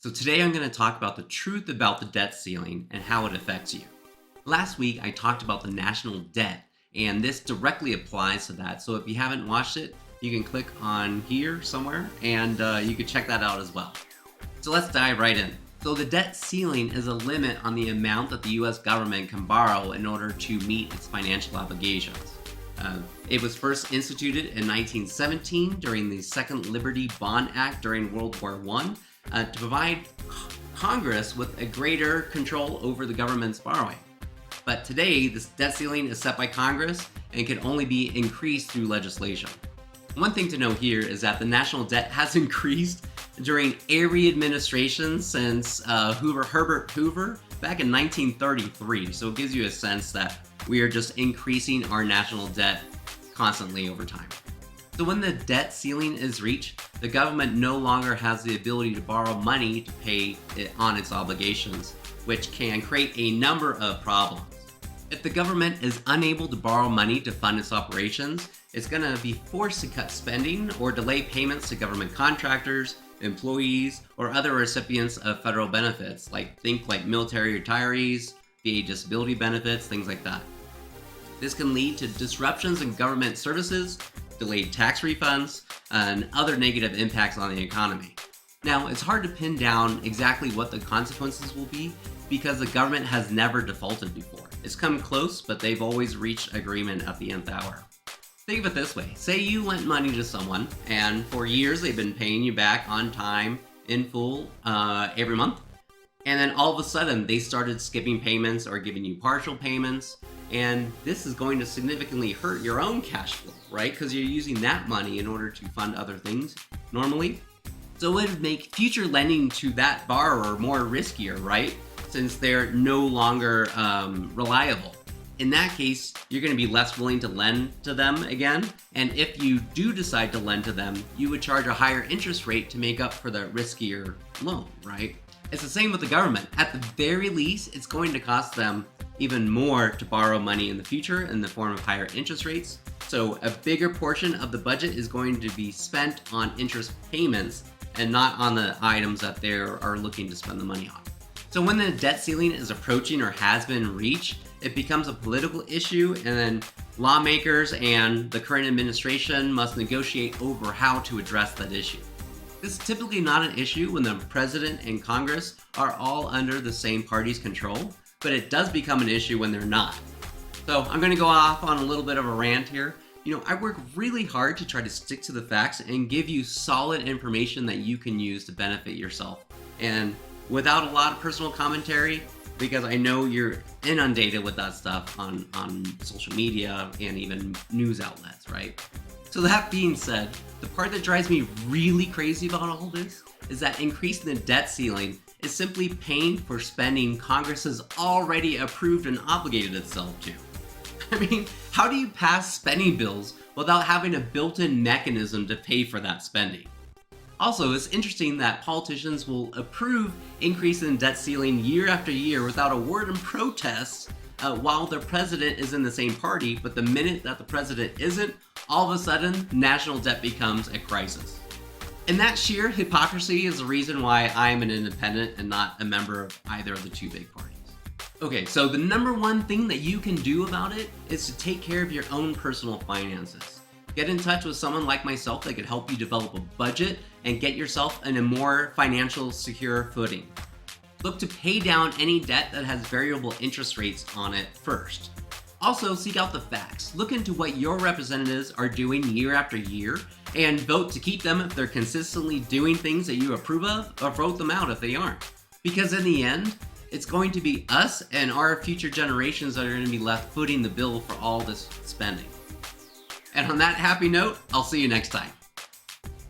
So today I'm going to talk about the truth about the debt ceiling and how it affects you. Last week I talked about the national debt, and this directly applies to that. So if you haven't watched it, you can click on here somewhere and you can check that out as well. So let's dive right in. So the debt ceiling is a limit on the amount that the US government can borrow in order to meet its financial obligations. It was first instituted in 1917 during the Second Liberty Bond Act during World War I to provide Congress with a greater control over the government's borrowing. But today, this debt ceiling is set by Congress and can only be increased through legislation. One thing to note here is that the national debt has increased during every administration since Herbert Hoover back in 1933. So it gives you a sense that we are just increasing our national debt constantly over time. So when the debt ceiling is reached, the government no longer has the ability to borrow money to pay it on its obligations, which can create a number of problems. If the government is unable to borrow money to fund its operations, it's going to be forced to cut spending or delay payments to government contractors, employees, or other recipients of federal benefits, like military retirees, VA disability benefits, things like that. This can lead to disruptions in government services, delayed tax refunds, and other negative impacts on the economy. Now, it's hard to pin down exactly what the consequences will be because the government has never defaulted before. It's come close, but they've always reached agreement at the nth hour. Think of it this way. Say you lent money to someone, and for years they've been paying you back on time, in full, every month. And then all of a sudden they started skipping payments or giving you partial payments. And this is going to significantly hurt your own cash flow, right? Because you're using that money in order to fund other things normally. So it would make future lending to that borrower more riskier, right? Since they're no longer reliable. In that case, you're going to be less willing to lend to them again. And if you do decide to lend to them, you would charge a higher interest rate to make up for the riskier loan, right? It's the same with the government. At the very least, it's going to cost them even more to borrow money in the future in the form of higher interest rates. So a bigger portion of the budget is going to be spent on interest payments and not on the items that they are looking to spend the money on. So when the debt ceiling is approaching or has been reached, it becomes a political issue, and then lawmakers and the current administration must negotiate over how to address that issue. This is typically not an issue when the president and Congress are all under the same party's control, but it does become an issue when they're not. So I'm going to go off on a little bit of a rant here. I work really hard to try to stick to the facts and give you solid information that you can use to benefit yourself. And without a lot of personal commentary, because I know you're inundated with that stuff on social media and even news outlets, right? So that being said, the part that drives me really crazy about all this is that increasing the debt ceiling is simply paying for spending Congress has already approved and obligated itself to. I mean, how do you pass spending bills without having a built-in mechanism to pay for that spending? Also, it's interesting that politicians will approve increasing the debt ceiling year after year without a word in protest while their president is in the same party, but the minute that the president isn't, all of a sudden, national debt becomes a crisis. And that sheer hypocrisy is the reason why I'm an independent and not a member of either of the two big parties. Okay, so the number one thing that you can do about it is to take care of your own personal finances. Get in touch with someone like myself that could help you develop a budget and get yourself in a more financial secure footing. Look to pay down any debt that has variable interest rates on it first. Also, seek out the facts. Look into what your representatives are doing year after year and vote to keep them if they're consistently doing things that you approve of, or vote them out if they aren't. Because in the end, it's going to be us and our future generations that are going to be left footing the bill for all this spending. And on that happy note, I'll see you next time.